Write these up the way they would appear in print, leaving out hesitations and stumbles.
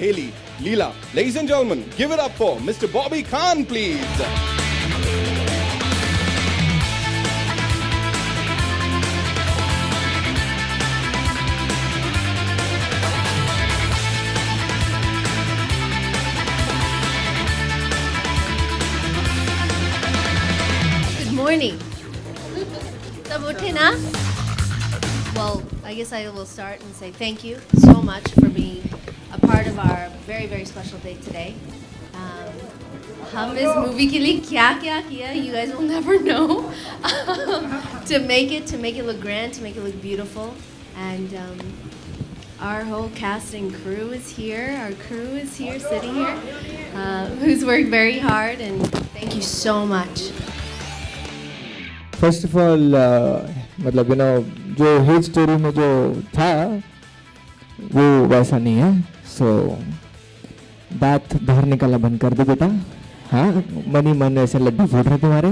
Paheli Leela. Ladies and gentlemen, give it up for Mr. Bobby Khan, please. Morning. Well, I guess I will start and say thank you so much for being a part of our very, very special day today. हम इस movie के लिए क्या किया, you guys will never know. To make it look grand, to make it look beautiful, and our whole cast and crew is here. Our crew is here, sitting here, who's worked very hard, and thank you so much. First of all मतलब जो hit story में जो था वो वैसा नहीं है. सो दांत बाहर निकाला बंद कर दो बेटा. हाँ, मन ऐसे लड्डू फूट रहे तुम्हारे.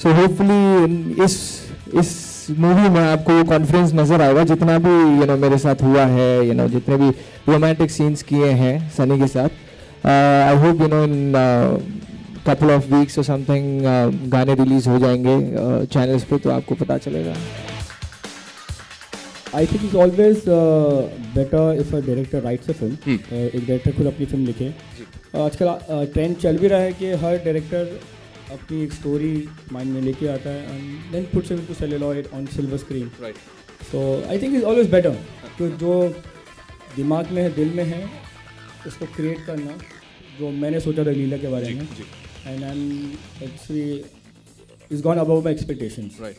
सो होपफुली इस मूवी में आपको वो कॉन्फिडेंस नज़र आएगा जितना भी मेरे साथ हुआ है. जितने भी रोमांटिक सीन्स किए हैं सनी के साथ. I hope in couple of weeks or something गाने रिलीज हो जाएंगे चैनल्स पे, तो आपको पता चलेगा. I think it's always better if a director writes a film. एक डायरेक्टर खुद अपनी फिल्म लिखे. आजकल ट्रेंड चल भी रहा है कि हर डायरेक्टर अपनी एक स्टोरी माइंड में लेके आता है and then puts it into celluloid on silver screen. Right. So I think it's always better कि जो दिमाग में है, दिल में है, उसको क्रिएट करना. जो मैंने सोचा था लीला के बारे में, and I'm actually it's gone above my expectations. Right.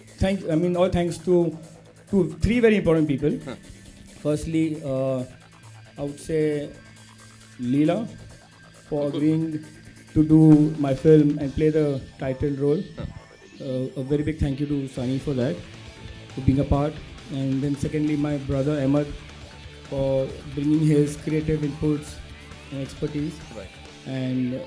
All thanks to three very important people. Firstly, I would say Leela for agreeing to do my film and play the title role. A very big thank you to Sunny for that, for being a part. And then secondly, my brother Ahmed for bringing his creative inputs and expertise. Right. And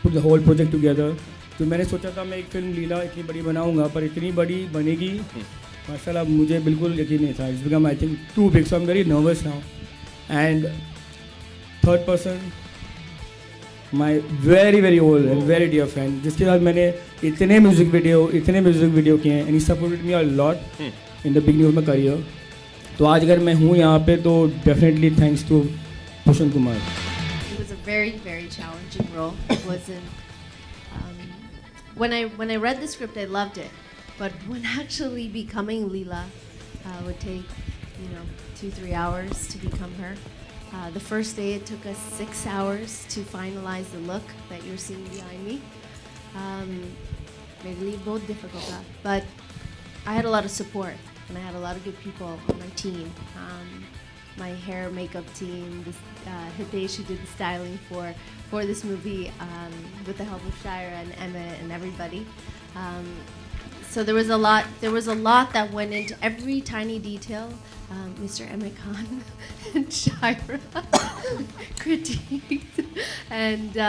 put the whole project together. तो मैंने सोचा था मैं एक film लीला इतनी बड़ी बनाऊंगा, पर इतनी बड़ी बनेगी माशाल्लाह मुझे बिल्कुल यकीन नहीं था. It's become I think too big, so I'm very nervous now. And third person, my very very old and very dear friend, जिसके साथ मैंने इतने म्यूजिक वीडियो किए हैं, and he supported me a lot in the beginning of my career. तो आज अगर मैं हूँ यहाँ पे तो definitely thanks to Bhushan Kumar. It was a very, very challenging role. It wasn't. When I read the script, I loved it, but when actually becoming Leela would take 2-3 hours to become her. The first day it took us 6 hours to finalize the look that you're seeing behind me. Made it both difficult, but I had a lot of support and I had a lot of good people on my team. My hair makeup team, Hitesh, who did the styling for this movie with the help of Shira and Emma and everybody. So there was a lot that went into every tiny detail. Mr. Emmett Khan and Shira critiqued and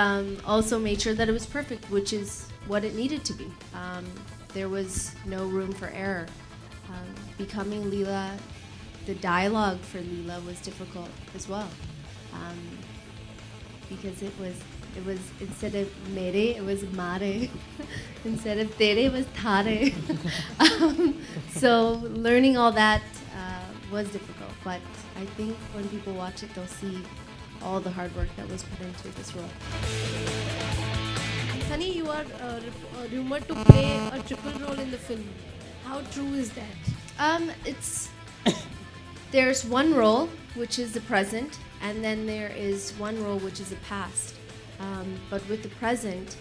also made sure that it was perfect, which is what it needed to be. There was no room for error. Becoming Leela, the dialogue for Leela was difficult as well, because it was instead of mere, it was mare. Instead of tere, it was thare. So learning all that was difficult, but I think when people watch it, they'll see all the hard work that was put into this role. Sunny, you are rumored to play a triple role in the film. How true is that? There's one role, which is the present, and then there is one role, which is the past. But with the present,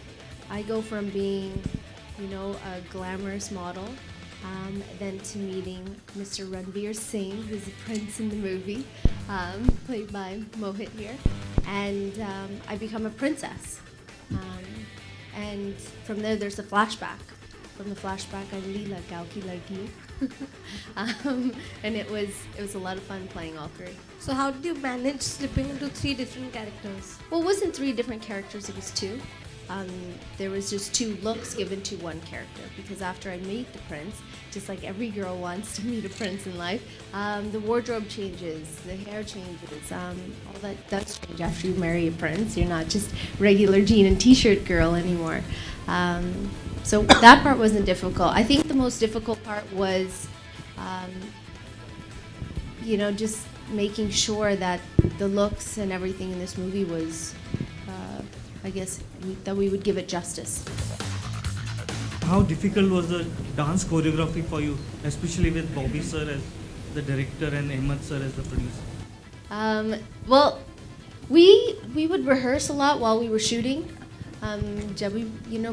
I go from being, a glamorous model, then to meeting Mr. Ranveer Singh, who's the prince in the movie, played by Mohit here, and I become a princess. And from there's a flashback. From the flashback, I'm Leela, Gaon ki ladki. And it was a lot of fun playing all three. So how did you manage slipping into 3 different characters? Well, it wasn't 3 different characters, it was 2. there was just 2 looks given to one character, because after I meet the prince, just like every girl wants to meet a prince in life, the wardrobe changes, the hair changes, all that does change after you marry a prince. You're not just regular jean and t-shirt girl anymore. So that part wasn't difficult. I think the most difficult part was, just making sure that the looks and everything in this movie was, that we would give it justice. How difficult was the dance choreography for you, especially with Bobby sir as the director and Ahmed sir as the producer? Well, we would rehearse a lot while we were shooting. जब भी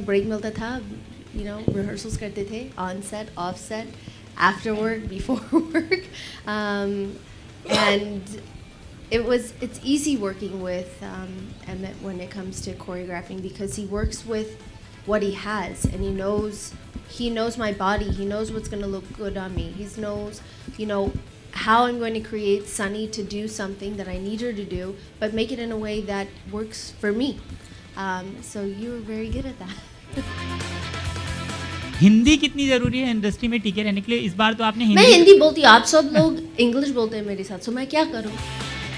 break मिलता था, rehearsals करते थे, on set, off set, after work, before work, and it's easy working with Emmett when it comes to choreographing, because he works with what he has, and he knows my body, he knows what's going to look good on me, he knows how I'm going to create Sunny to do something that I need her to do, but make it in a way that works for me. So you were very good at that. Hindi कितनी जरूरी है industry में टिके रहने के लिए? इस बार तो आपने मैं हिंदी बोलती हूँ, आप सब लोग इंग्लिश बोलते हैं मेरे साथ, so मैं क्या करूँ?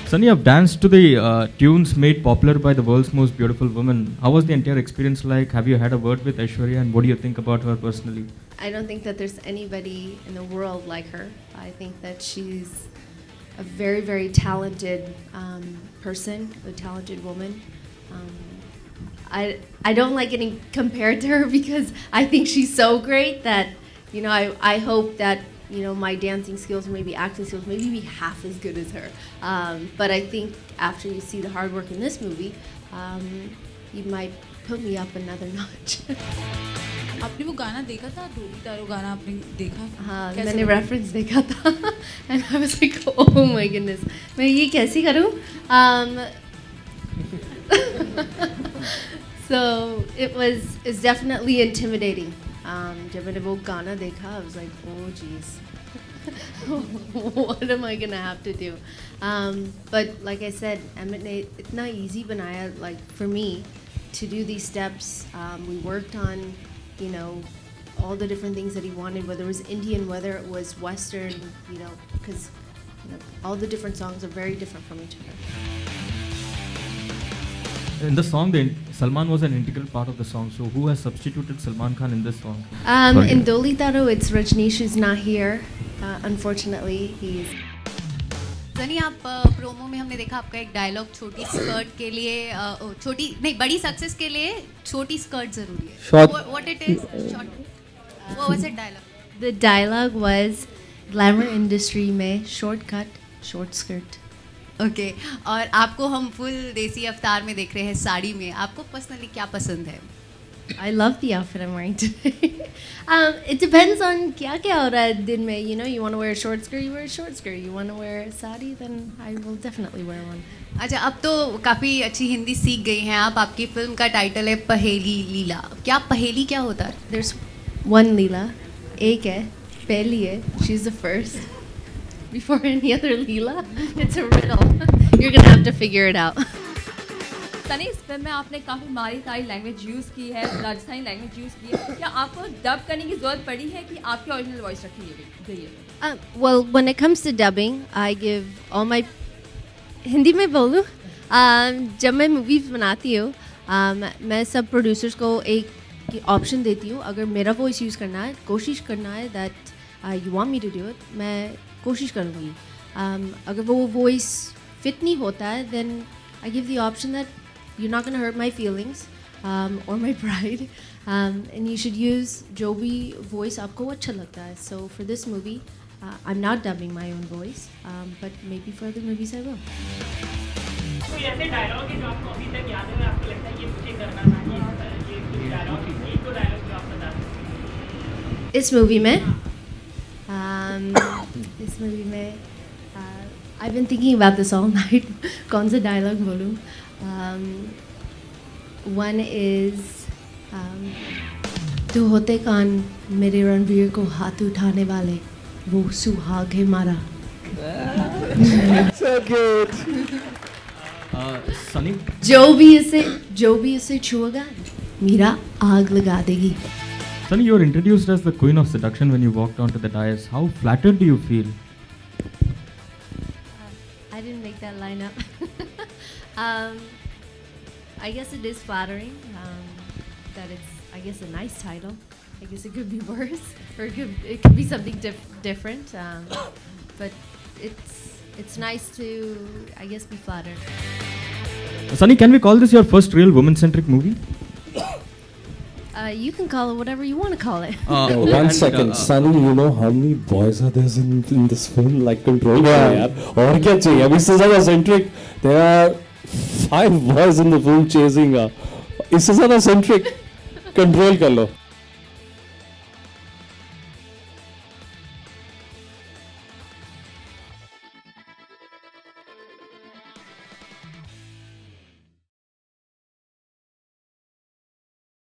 Sunny, you've danced to the tunes made popular by the world's most beautiful woman. How was the entire experience like? Have you had a word with Aishwarya, and what do you think about her personally? I don't think that there's anybody in the world like her. I think that she's a very, very talented person, a talented woman. I don't like getting compared to her because I think she's so great that, I hope that, my dancing skills or maybe acting skills maybe be half as good as her. But I think after you see the hard work in this movie, you might put me up another notch. आपने वो गाना देखा था, डोली तारो गाना आपने देखा? हाँ, मैंने reference देखा था, and I was like, oh my goodness, मैं ये कैसे करूँ? So it's definitely intimidating. जब मैंने वो गाना देखा, I was like, oh geez, what am I gonna have to do? But like I said, Emmett ने इतना easy बनाया, like for me, to do these steps. We worked on, all the different things that he wanted, whether it was Indian, whether it was Western, because all the different songs are very different from each other. In the song, Salman was an integral part of the song. So who has substituted Salman Khan in this song? In Doli Taro, it's Rajneesh, who's not here. Unfortunately, he's. Sunny, आप promo में हमने देखा आपका एक dialogue, छोटी skirt के लिए बड़ी सक्सेस के लिए छोटी स्कर्ट जरूरी है. Short. What it is? Short. What was that dialogue? The dialogue was, glamour industry में shortcut, short skirt. Okay. और आपको हम फुल देसी अवतार में देख रहे हैं, साड़ी में. आपको पर्सनली क्या पसंद है? I love the outfit I'm wearing today. It depends on क्या हो रहा है दिन में. You want to wear a short skirt, you wear a short skirt. You want to wear a sari, then I will definitely wear one. अच्छा, अब तो काफ़ी अच्छी हिंदी सीख गई हैं आप. आपकी फिल्म का टाइटल है पहेली लीला. क्या पहेली क्या होता है? There's one Leela, एक है, पहली है. She's the first. Before any other Leela, it's a riddle. You're gonna have to figure it out. Sunny, इस फिल्म में आपने काफ़ी मारी सारी लैंग्वेज यूज़ की है, राजस्थानी लैंग्वेज यूज़ की है. क्या आपको डब करने की ज़रूरत पड़ी है कि आपकी ओरिजिनल वॉइस रखी गई है? Well, when it comes to dubbing, I give all my Hindi में बोलूँ, जब मैं मूवीज़ बनाती हूँ, मैं सब प्रोड्यूसर्स को एक ऑप्शन देती हूँ. अगर मेरा वॉइस यूज़ करना है, कोशिश करना है that you want me to do it, मैं कोशिश करूँगी. अगर वो वॉइस फिट नहीं होता है, then I give the option that you're not going to hurt my feelings or my pride, and you should use जो भी voice आपको अच्छा लगता है. So for this movie, I'm not dubbing my own voice, but maybe for other movies I will. कोई ऐसे dialogue है जो आपको अभी तक याद है, आपको लगता है ये मुझे करना था, ये डायलॉग, एक दो डायलॉग जो आप बता सकते हैं इस मूवी में? इस मूवी में I've been thinking about this all night. कौन सा डायलॉग बोलूँ? One is तू होते कान मेरे रणवीर को हाथ उठाने वाले, वो सुहाग है मारा. So cute. Sunny, जो भी इसे छुएगा मीरा आग लगा देगी. Sunny, you were introduced as the queen of seduction when you walked onto the dais. How flattered do you feel? I didn't make that line up. I guess it is flattering that it's, I guess, a nice title. I guess it could be worse, or it could be something different. But it's nice to, I guess, be flattered. Sunny, can we call this your first real woman-centric movie? You can call it whatever you want to call it. No, one second, Sunny, you know how many boys are there in this film? Like, control yaar. और क्या चाहिए? अब इससे ज़्यादा centric. There are 5 boys in the film chasing her. इससे ज़्यादा centric. Control कर लो.